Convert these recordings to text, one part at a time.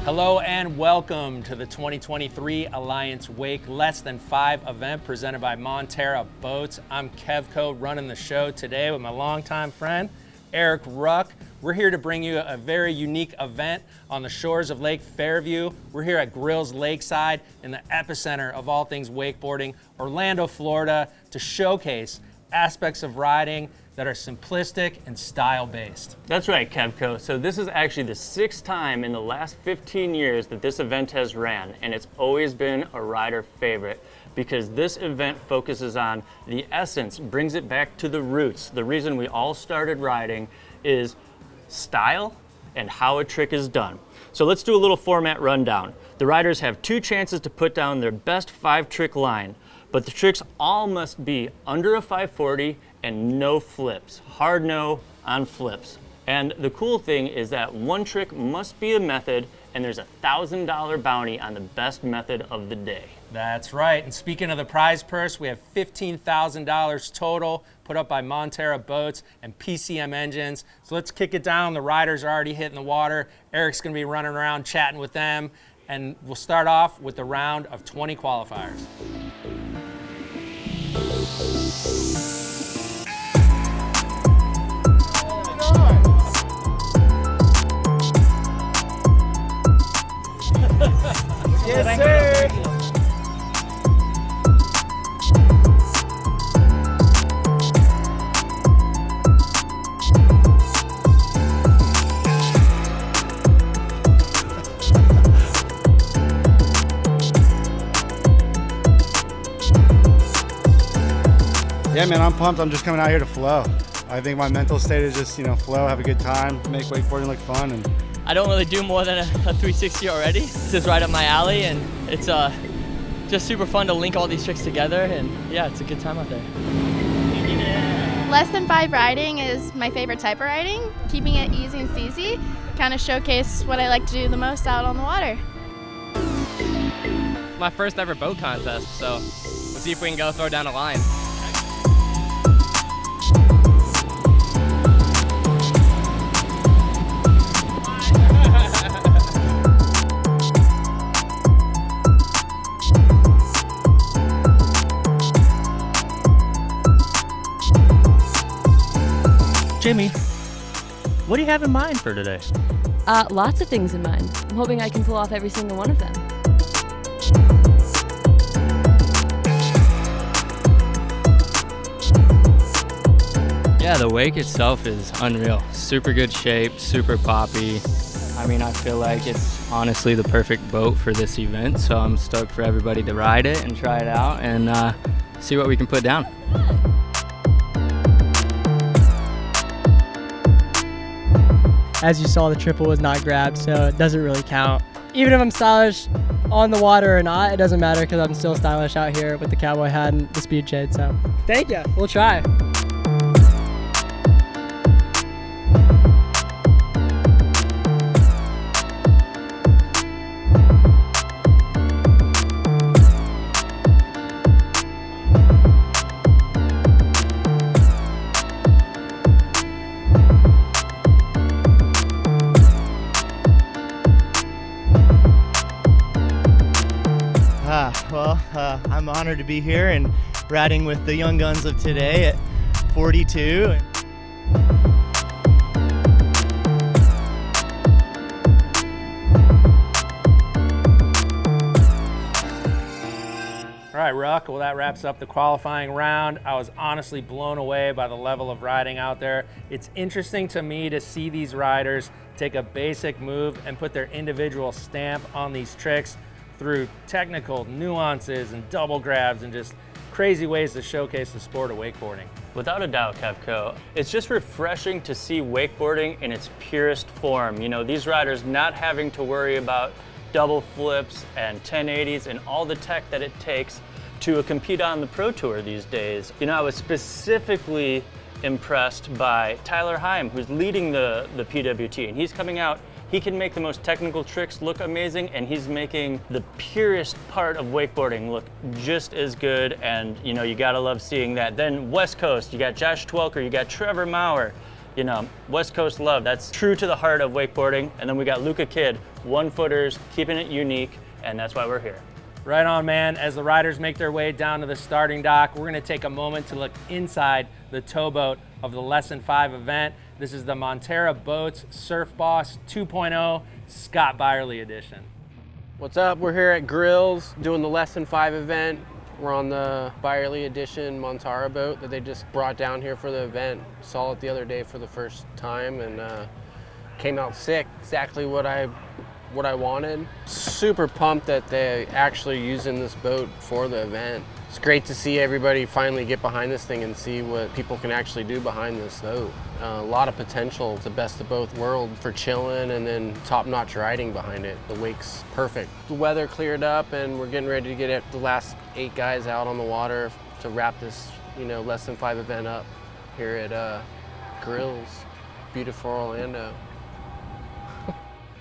Hello and welcome to the 2023 Alliance Wake Less Than 5 event presented by Montera Boats. I'm Kevco running the show today with my longtime friend, Eric Ruck. We're here to bring you a very unique event on the shores of Lake Fairview. We're here at Grills Lakeside in the epicenter of all things wakeboarding, Orlando, Florida, to showcase aspects of riding that are simplistic and style-based. That's right, Kevco. So this is actually the 6th time in the last 15 years that this event has ran, and it's always been a rider favorite because this event focuses on the essence, brings it back to the roots. The reason we all started riding is style and how a trick is done. So let's do a little format rundown. The riders have 2 chances to put down their best 5-trick line, but the tricks all must be under a 540 and no flips, hard no on flips. And the cool thing is that one trick must be a method, and there's a $1,000 bounty on the best method of the day. That's right, and speaking of the prize purse, we have $15,000 total put up by Montera Boats and PCM Engines. So let's kick it down. The riders are already hitting the water. Eric's gonna be running around chatting with them, and we'll start off with the round of 20 qualifiers. Yes, sir. Yeah, man, I'm pumped. I'm just coming out here to flow. I think my mental state is just, flow, have a good time, make wakeboarding look fun. And I don't really do more than a 360 already. This is right up my alley, and it's just super fun to link all these tricks together, and yeah, it's a good time out there. Less than 5 riding is my favorite type of riding. Keeping it easy and easy, kind of showcase what I like to do the most out on the water. My first ever boat contest, so let's see if we can go throw down a line. Jimmy, what do you have in mind for today? Lots of things in mind. I'm hoping I can pull off every single one of them. Yeah, the wake itself is unreal. Super good shape, super poppy. I mean, I feel like it's honestly the perfect boat for this event, so I'm stoked for everybody to ride it and try it out and see what we can put down. As you saw, the triple was not grabbed, so it doesn't really count. Even if I'm stylish on the water or not, it doesn't matter because I'm still stylish out here with the cowboy hat and the speed shade, so thank you, we'll try. I'm honored to be here and riding with the young guns of today at 42. All right, Ruck, well, that wraps up the qualifying round. I was honestly blown away by the level of riding out there. It's interesting to me to see these riders take a basic move and put their individual stamp on these tricks through technical nuances and double grabs and just crazy ways to showcase the sport of wakeboarding. Without a doubt, Kevco, it's just refreshing to see wakeboarding in its purest form. These riders not having to worry about double flips and 1080s and all the tech that it takes to compete on the Pro Tour these days. I was specifically impressed by Tyler Heim, who's leading the PWT, and he's coming out. He can make the most technical tricks look amazing, and he's making the purest part of wakeboarding look just as good, and you gotta love seeing that. Then West Coast, you got Josh Twelker, you got Trevor Mau, you know, West Coast love. That's true to the heart of wakeboarding. And then we got Luca Kid, 1-footers, keeping it unique, and that's why we're here. Right on, man. As the riders make their way down to the starting dock, we're gonna take a moment to look inside the towboat of the Lesson 5 event. This is the Montera Boats Surf Boss 2.0 Scott Byerly edition. What's up? We're here at Grills doing the Lesson 5 event. We're on the Byerly edition Montera boat that they just brought down here for the event. Saw it the other day for the first time and came out sick. Exactly what I wanted. Super pumped that they're actually using this boat for the event. It's great to see everybody finally get behind this thing and see what people can actually do behind this boat. A lot of potential. It's the best of both worlds for chilling and then top-notch riding behind it. The wake's perfect. The weather cleared up and we're getting ready to get the last 8 guys out on the water to wrap this, you know, Lesson 5 event up here at Grills, beautiful Orlando.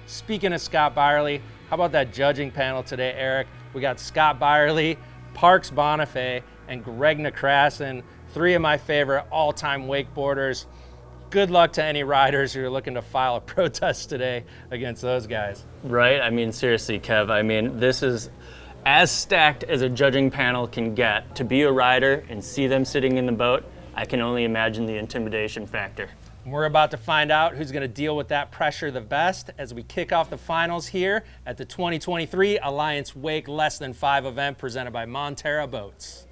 Speaking of Scott Byerly, how about that judging panel today, Eric? We got Scott Byerly, Parks Bonifay, and Gregg Necrason, 3 of my favorite all-time wakeboarders. Good luck to any riders who are looking to file a protest today against those guys. Right? I mean, seriously, Kev, I mean, this is as stacked as a judging panel can get. To be a rider and see them sitting in the boat, I can only imagine the intimidation factor. We're about to find out who's going to deal with that pressure the best as we kick off the finals here at the 2023 Alliance Wake Less Than 5 event presented by Montera Boats.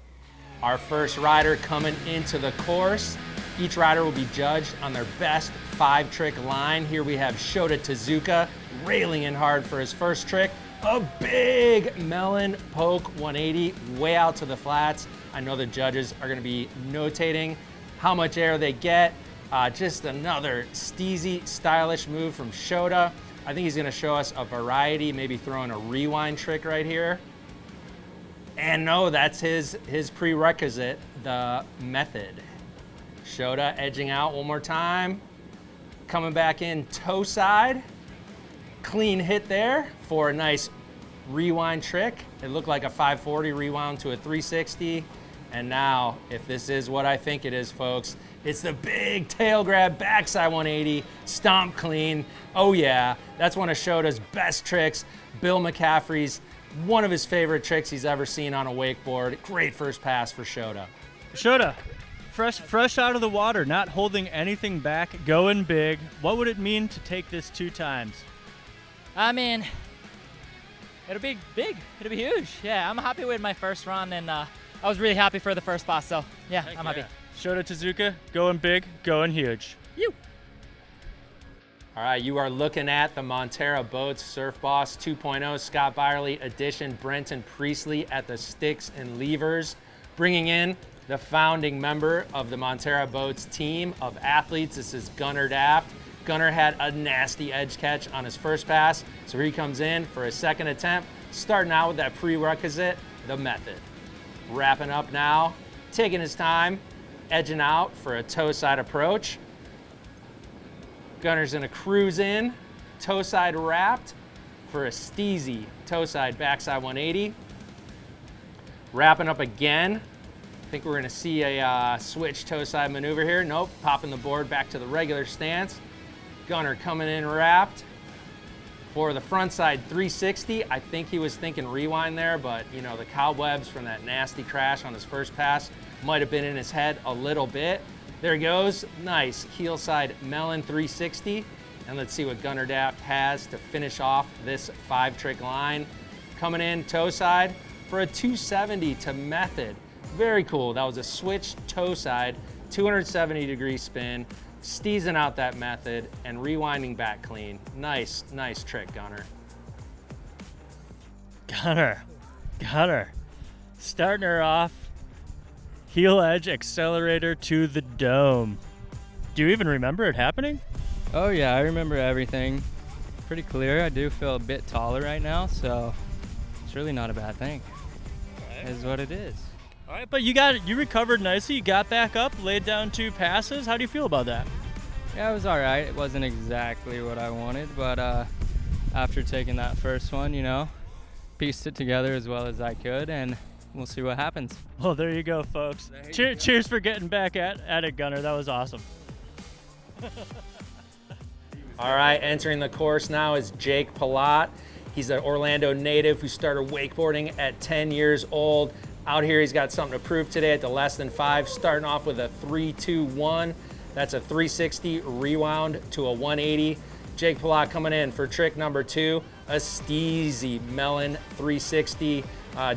Our first rider coming into the course. Each rider will be judged on their best 5-trick line. Here we have Shoda Takazuka railing in hard for his first trick. A big melon poke 180 way out to the flats. I know the judges are going to be notating how much air they get. Just another steezy, stylish move from Shoda. I think he's gonna show us a variety, maybe throwing a rewind trick right here. And no, that's his prerequisite, the method. Shoda edging out one more time. Coming back in toe side. Clean hit there for a nice rewind trick. It looked like a 540 rewound to a 360. And now, if this is what I think it is, folks, it's the big tail grab, backside 180, stomp clean. Oh yeah, that's one of Shoda's best tricks. Bill McCaffrey's one of his favorite tricks he's ever seen on a wakeboard. Great first pass for Shoda. Shoda, fresh out of the water, not holding anything back, going big. What would it mean to take this 2 times? I mean, it'll be big. It'll be huge. Yeah, I'm happy with my first run, and I was really happy for the first pass, so yeah, I'm happy. Shoda Takazuka, going big, going huge. You. All right, you are looking at the Montera Boats Surf Boss 2.0 Scott Byerly edition. Brenton Priestley at the sticks and levers, bringing in the founding member of the Montera Boats team of athletes. This is Gunnar Daft. Gunnar had a nasty edge catch on his first pass, so here he comes in for a second attempt, starting out with that prerequisite, the method. Wrapping up now, taking his time, edging out for a toe side approach. Gunnar's gonna cruise in, toe side wrapped for a steezy toe side backside 180. Wrapping up again. I think we're gonna see a switch toe side maneuver here. Nope, popping the board back to the regular stance. Gunnar coming in wrapped for the front side 360. I think he was thinking rewind there, but you know, the cobwebs from that nasty crash on his first pass might have been in his head a little bit. There he goes, nice heel side melon 360. And let's see what Gunnar Daft has to finish off this 5-trick line. Coming in toe side for a 270 to method. Very cool, that was a switch toe side, 270-degree spin, steezing out that method and rewinding back clean. Nice, nice trick, Gunnar. Gunnar. Starting her off, heel edge accelerator to the dome. Do you even remember it happening? Oh yeah, I remember everything. Pretty clear. I do feel a bit taller right now, so it's really not a bad thing. It is what it is. All right, but you recovered nicely. You got back up, laid down 2 passes. How do you feel about that? Yeah, it was all right. It wasn't exactly what I wanted, but after taking that first one, you know, pieced it together as well as I could, and we'll see what happens. Well, there you go, folks. Cheers for getting back at it, Gunnar. That was awesome. All right, entering the course now is Jake Palot. He's an Orlando native who started wakeboarding at 10 years old. Out here, he's got something to prove today at the less than 5, starting off with a 3-2-1. That's a 360 rewound to a 180. Jake Palot coming in for trick number 2, a steezy melon 360.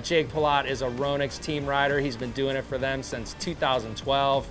Jake Palot is a Ronix team rider. He's been doing it for them since 2012.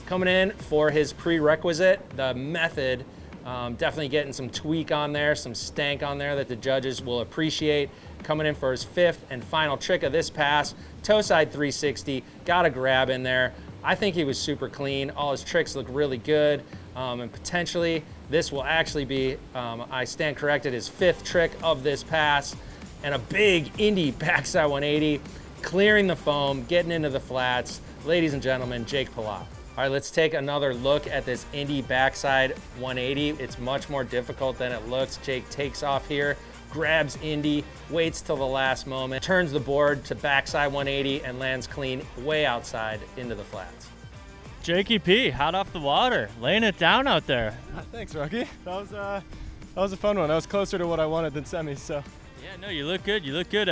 Coming in for his prerequisite, the method, definitely getting some tweak on there, some stank on there that the judges will appreciate. Coming in for his 5th and final trick of this pass, toe side 360, got a grab in there. I think he was super clean. All his tricks look really good, and potentially this will actually be, I stand corrected, his 5th trick of this pass, and a big Indy backside 180, clearing the foam, getting into the flats. Ladies and gentlemen, Jake Palot. All right, let's take another look at this Indy backside 180. It's much more difficult than it looks. Jake takes off here, grabs Indy, waits till the last moment, turns the board to backside 180 and lands clean way outside into the flats. Jakey P, hot off the water, laying it down out there. Thanks, Rocky. That was a fun one. That was closer to what I wanted than semis, so. Yeah, no, you look good. You look good.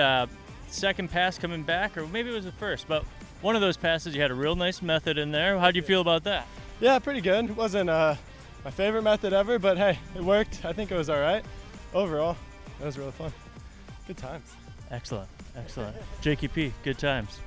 Second pass coming back, or maybe it was the first, but one of those passes, you had a real nice method in there. How'd you feel about that? Yeah, pretty good. It wasn't my favorite method ever, but hey, it worked. I think it was all right. Overall, that was really fun. Good times. Excellent, excellent. Jakey P, good times.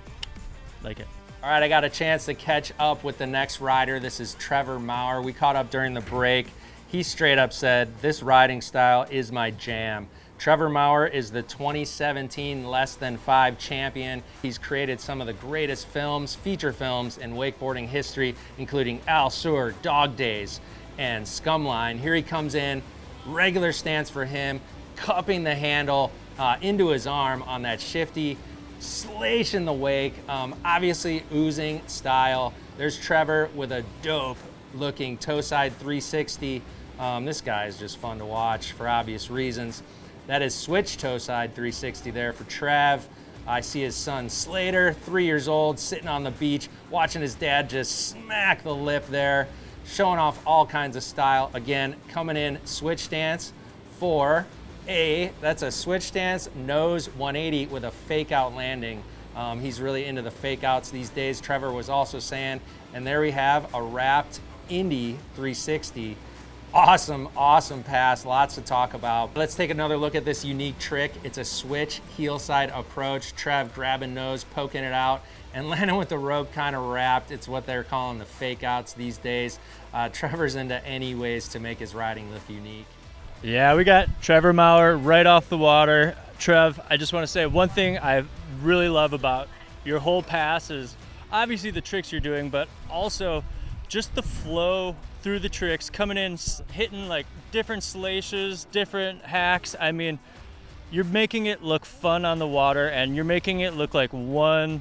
Like it. All right, I got a chance to catch up with the next rider. This is Trevor Mau. We caught up during the break. He straight up said, "This riding style is my jam." Trevor Mau is the 2017 Less Than 5 champion. He's created some of the greatest films, feature films in wakeboarding history, including Al Sur, Dog Days, and Scumline. Here he comes in, regular stance for him, cupping the handle into his arm on that shifty, slashing the wake, obviously oozing style. There's Trevor with a dope looking toe side 360. This guy is just fun to watch for obvious reasons. That is switch toe side 360 there for Trev. I see his son Slater, 3 years old, sitting on the beach, watching his dad just smack the lip there, showing off all kinds of style. Again, coming in switch stance for that's a switch stance nose 180 with a fake out landing. He's really into the fake outs these days. Trevor was also saying, and there we have a wrapped Indy 360. Awesome, awesome pass, lots to talk about. Let's take another look at this unique trick. It's a switch heel side approach. Trev grabbing nose, poking it out, and landing with the rope kind of wrapped. It's what they're calling the fake outs these days. Trevor's into any ways to make his riding look unique. Yeah, we got Trevor Mau right off the water. Trev, I just want to say one thing I really love about your whole pass is obviously the tricks you're doing, but also just the flow through the tricks, coming in, hitting like different slashes, different hacks. I mean, you're making it look fun on the water, and you're making it look like one,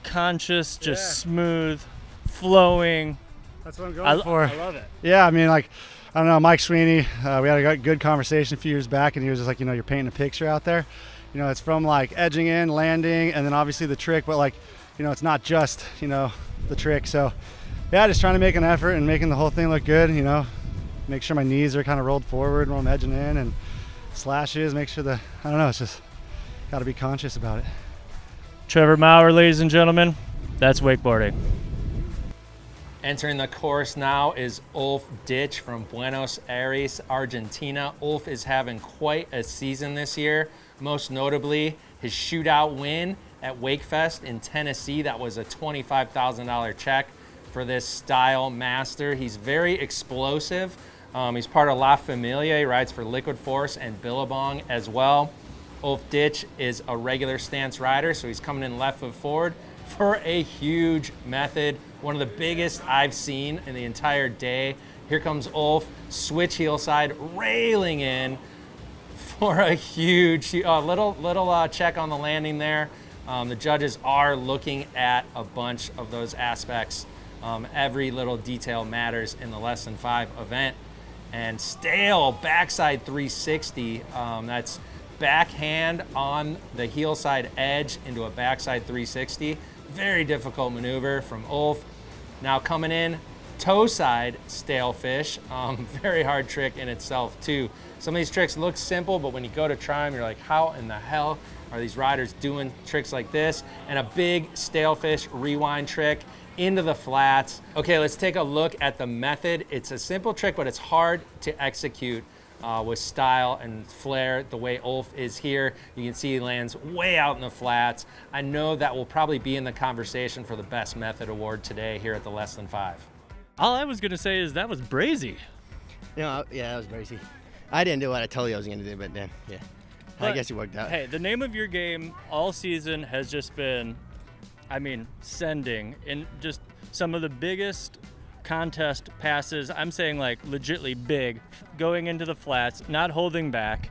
conscious, just smooth, flowing. That's what I'm going for. I love it. Yeah, I mean, like, I don't know, Mike Sweeney, we had a good conversation a few years back, and he was just like, you're painting a picture out there. It's from like edging in, landing, and then obviously the trick, but like, it's not just, the trick. So yeah, just trying to make an effort and making the whole thing look good, make sure my knees are kind of rolled forward when I'm edging in, and slashes, make sure it's just got to be conscious about it. Trevor Mau, ladies and gentlemen, that's wakeboarding. Entering the course now is Ulf Ditch from Buenos Aires, Argentina. Ulf is having quite a season this year, most notably his shootout win at Wakefest in Tennessee. That was a $25,000 check for this style master. He's very explosive. He's part of La Familia. He rides for Liquid Force and Billabong as well. Ulf Ditch is a regular stance rider, so he's coming in left foot forward for a huge method, one of the biggest I've seen in the entire day. Here comes Ulf, switch heel side, railing in for a huge, little check on the landing there. The judges are looking at a bunch of those aspects. Every little detail matters in the Less Than 5 event. And stale backside 360, that's backhand on the heel side edge into a backside 360. Very difficult maneuver from Ulf. Now coming in, toe side stale fish. Very hard trick in itself too. Some of these tricks look simple, but when you go to try them, you're like, how in the hell are these riders doing tricks like this? And a big stale fish rewind trick into the flats. Okay, let's take a look at the method. It's a simple trick, but it's hard to execute with style and flair the way Ulf is here. You can see he lands way out in the flats. I know that will probably be in the conversation for the best method award today here at the Less Than 5. All I was gonna say is that was brazy. Yeah, that was brazy. I didn't do what I told you I was gonna do, but then, yeah. I guess it worked out. Hey, the name of your game all season has just been, sending in just some of the biggest contest passes. I'm saying like legitly big, going into the flats, not holding back.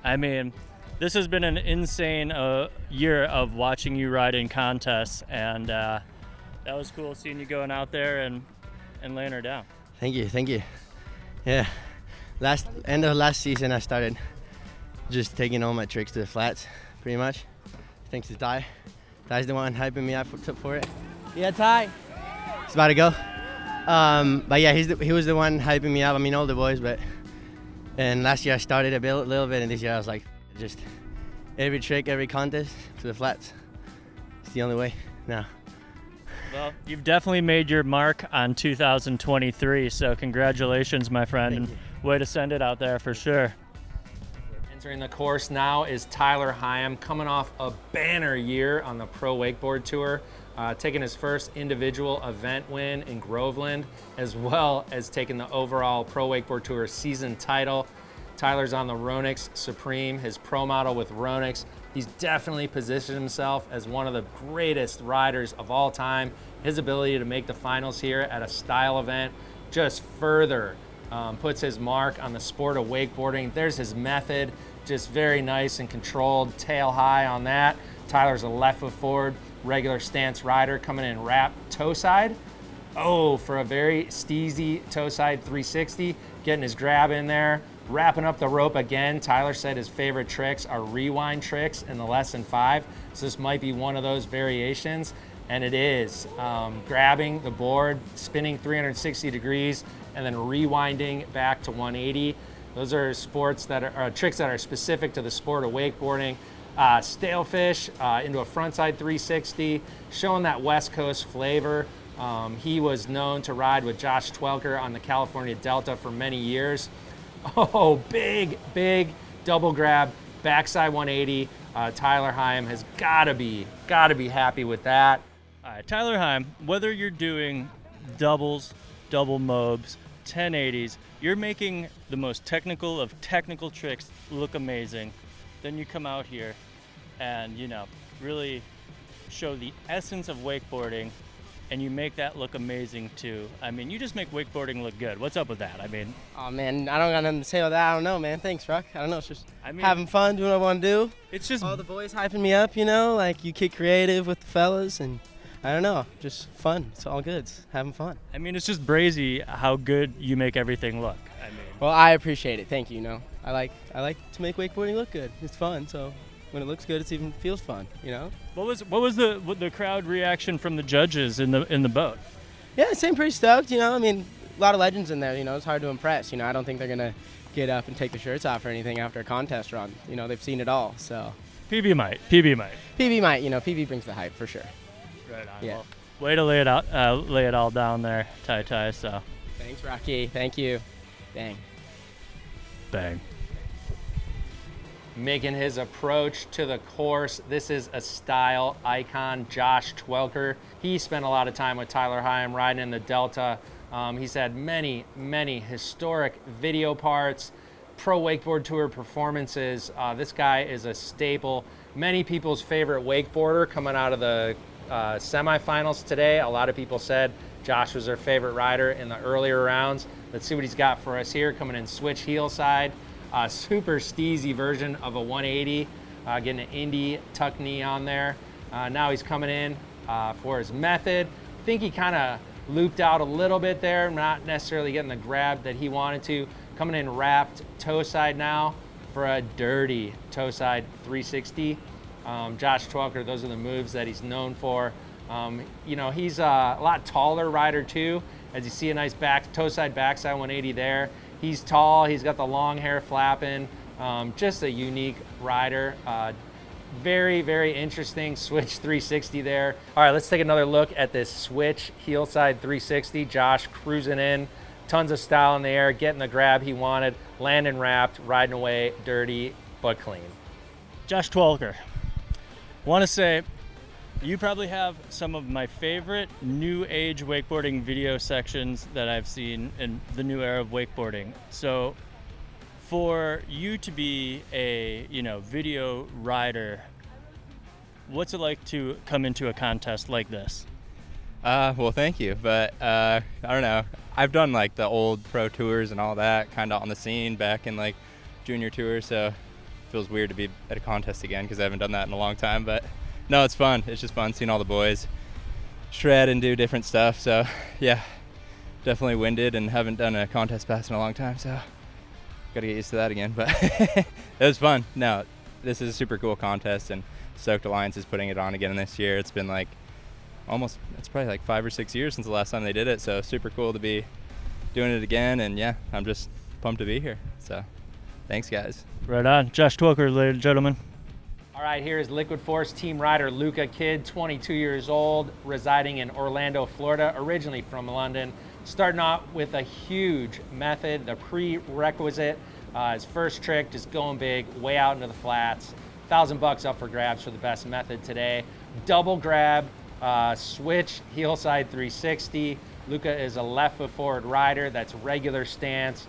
This has been an insane year of watching you ride in contests, and that was cool seeing you going out there and laying her down. Thank you. Yeah, end of last season I started just taking all my tricks to the flats, pretty much. Thanks to Ty. Ty's the one hyping me up for it. Yeah, Ty. It's about to go. But yeah, he was the one hyping me up. All the boys, and last year I started a little bit, and this year I was like, just every trick, every contest to the flats. It's the only way now. Well, you've definitely made your mark on 2023, so congratulations, my friend, and way to send it out there for sure. Entering the course now is Tyler Heim, coming off a banner year on the Pro Wakeboard Tour, taking his first individual event win in Groveland, as well as taking the overall Pro Wakeboard Tour season title. Tyler's on the Ronix Supreme, his pro model with Ronix. He's definitely positioned himself as one of the greatest riders of all time. His ability to make the finals here at a style event just further puts his mark on the sport of wakeboarding. There's his method, just very nice and controlled, tail high on that. Tyler's a left foot forward, regular stance rider, coming in wrap toe side. Oh, for a very steezy toe side 360, getting his grab in there. Wrapping up the rope again. Tyler said his favorite tricks are rewind tricks in the Less Than 5. So this might be one of those variations, and it is. Grabbing the board, spinning 360 degrees, and then rewinding back to 180. Those are sports that are tricks that are specific to the sport of wakeboarding. Stalefish into a frontside 360, showing that West Coast flavor. He was known to ride with Josh Twelker on the California Delta for many years. Oh, big double grab, backside 180. Tyler Heim has gotta be happy with that. All right, Tyler Heim, whether you're doing doubles, double mobs, 1080s, you're making the most technical of technical tricks look amazing. Then you come out here and, really show the essence of wakeboarding, and you make that look amazing too. You just make wakeboarding look good. What's up with that? Oh man, I don't got nothing to say about that. I don't know, man. Thanks, Rock. I don't know. It's just having fun, doing what I want to do. It's just all the boys hyping me up, like you get creative with the fellas, and I don't know, just fun. It's all good. It's having fun. It's just brazy how good you make everything look. Well, I appreciate it. Thank you. I like to make wakeboarding look good. It's fun, so when it looks good, it even feels fun. What was the crowd reaction from the judges in the boat? Yeah, they seem pretty stoked. A lot of legends in there. It's hard to impress. I don't think they're gonna get up and take their shirts off or anything after a contest run. They've seen it all. So PB might. PB might. PB brings the hype for sure. Right on. Yeah. Well, way to lay it all down there, Ty. So. Thanks, Rocky. Thank you. Bang. Making his approach to the course, this is a style icon, Josh Twelker. He spent a lot of time with Tyler Heim riding in the Delta. He's had many historic video parts, Pro Wakeboard Tour performances. This guy is a staple. Many people's favorite wakeboarder coming out of the semifinals today. A lot of people said Josh was their favorite rider in the earlier rounds. Let's see what he's got for us here, coming in switch heel side. Super steezy version of a 180, getting an Indy tuck knee on there. Now he's coming in for his method. I think he kind of looped out a little bit there, not necessarily getting the grab that he wanted to. Coming in wrapped toe side now for a dirty toe side 360. Josh Twelker, those are the moves that he's known for. He's a lot taller rider too, As you see, a nice toe side, backside 180 there. He's tall, he's got the long hair flapping. Just a unique rider. Very, very interesting switch 360 there. All right, let's take another look at this switch heel side 360. Josh cruising in, tons of style in the air, getting the grab he wanted, landing wrapped, riding away dirty but clean. Josh Twelker. Want to say, you probably have some of my favorite new age wakeboarding video sections that I've seen in the new era of wakeboarding. So for you to be a video rider, what's it like to come into a contest like this? Well, thank you, but I don't know. I've done like the old pro tours and all that, kind of on the scene back in like junior tours, so it feels weird to be at a contest again because I haven't done that in a long time. But no, it's fun. It's just fun seeing all the boys shred and do different stuff. So yeah, definitely winded and haven't done a contest pass in a long time, so got to get used to that again. But it was fun. No, this is a super cool contest, and Soaked Alliance is putting it on again this year. It's been like it's probably like 5 or 6 years since the last time they did it, so super cool to be doing it again. And yeah, I'm just pumped to be here, so thanks guys. Right on. Josh Twelker, ladies and gentlemen. All right, here is Liquid Force team rider Luca Kid, 22 years old, residing in Orlando, Florida, originally from London. Starting off with a huge method, the prerequisite, his first trick, just going big, way out into the flats. $1,000 up for grabs for the best method today. Double grab, switch, heel side 360. Luca is a left foot forward rider. That's regular stance.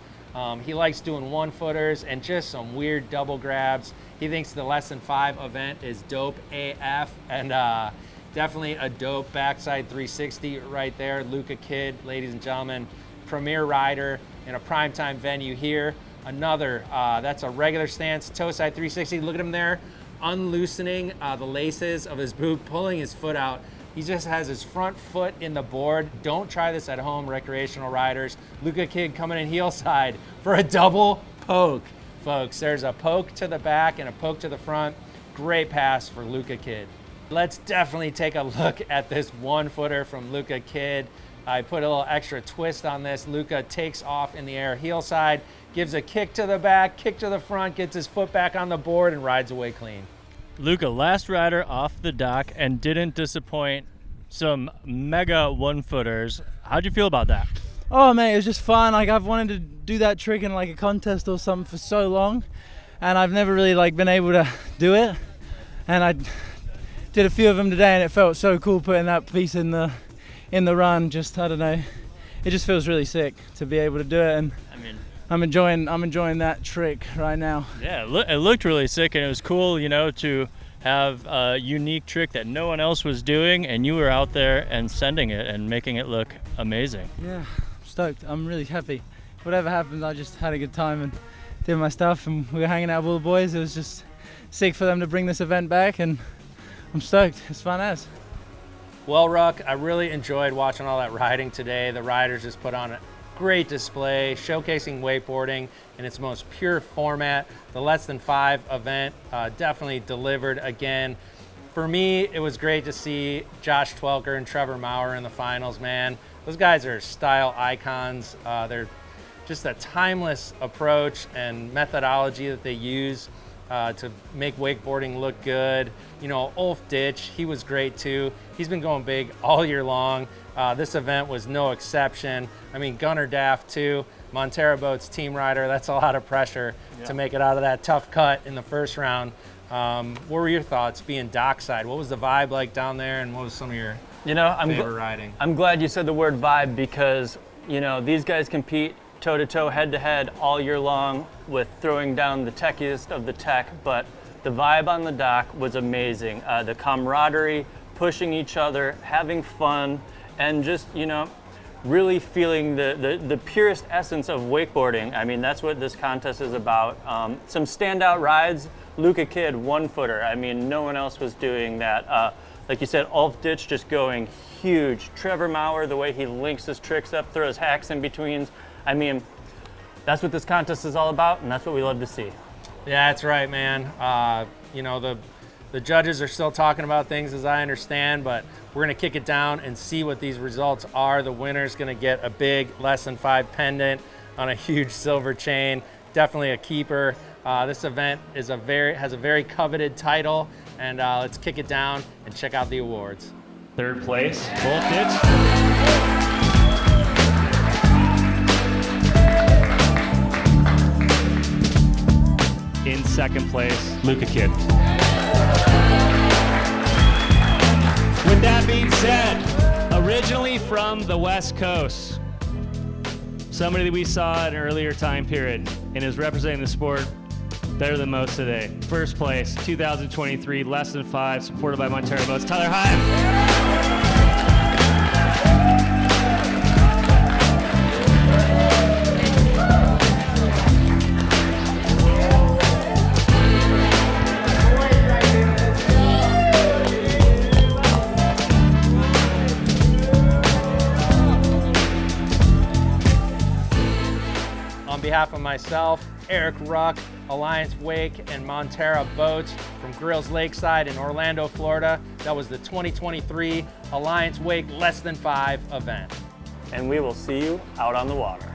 He likes doing 1-footers and just some weird double grabs. He thinks the less than 5 event is dope AF, and definitely a dope backside 360 right there. Luca Kid, ladies and gentlemen, premier rider in a primetime venue here. Another, that's a regular stance, toe side 360. Look at him there, unloosening the laces of his boot, pulling his foot out. He just has his front foot in the board. Don't try this at home, recreational riders. Luca Kid coming in heel side for a double poke, folks. There's a poke to the back and a poke to the front. Great pass for Luca Kid. Let's definitely take a look at this 1-footer from Luca Kid. I put a little extra twist on this. Luca takes off in the air heel side, gives a kick to the back, kick to the front, gets his foot back on the board and rides away clean. Luca, last rider off the dock and didn't disappoint. Some mega 1-footers. How'd you feel about that? Oh mate, it was just fun. Like, I've wanted to do that trick in like a contest or something for so long, and I've never really like been able to do it. And I did a few of them today, and it felt so cool putting that piece in the run. Just, I don't know, it just feels really sick to be able to do it, and I mean, I'm enjoying that trick right now. Yeah, it looked really sick, and it was cool, to have a unique trick that no one else was doing, and you were out there and sending it and making it look amazing. Yeah, I'm stoked. I'm really happy. Whatever happens, I just had a good time and did my stuff, and we were hanging out with all the boys. It was just sick for them to bring this event back, and I'm stoked. It's fun as. Well, Ruck, I really enjoyed watching all that riding today. The riders just put on a great display, showcasing wakeboarding in its most pure format. The less than 5 event definitely delivered again. For me, it was great to see Josh Twelker and Trevor Mau in the finals, man. Those guys are style icons. They're just a timeless approach and methodology that they use to make wakeboarding look good. Ulf Ditch, he was great too. He's been going big all year long. This event was no exception. I mean, Gunnar Daft too, Montero Boats team rider. That's a lot of pressure to make it out of that tough cut in the first round. What were your thoughts being dockside? What was the vibe like down there, and what was some of your favorite riding? I'm glad you said the word vibe, because these guys compete toe-to-toe, head-to-head all year long with throwing down the techiest of the tech, but the vibe on the dock was amazing. The camaraderie, pushing each other, having fun, and just, really feeling the purest essence of wakeboarding. I mean, that's what this contest is about. Some standout rides. Luca Kid, 1-footer. I mean, no one else was doing that. Like you said, Ulf Ditch just going huge. Trevor Mau, the way he links his tricks up, throws hacks in betweens. I mean, that's what this contest is all about, and that's what we love to see. Yeah, that's right, man. The judges are still talking about things, as I understand, but we're gonna kick it down and see what these results are. The winner's gonna get a big less than 5 pendant on a huge silver chain. Definitely a keeper. This event is has a very coveted title, and let's kick it down and check out the awards. Third place, Ulf Ditch. In second place, Luca Kid. With that being said, originally from the West Coast, somebody that we saw at an earlier time period and is representing the sport better than most today. First place, 2023, less than 5, supported by Montero Boats, Tyler Heim. On behalf of myself, Eric Ruck, Alliance Wake, and Montero Boats from Grills Lakeside in Orlando, Florida, that was the 2023 Alliance Wake Less Than 5 event. And we will see you out on the water.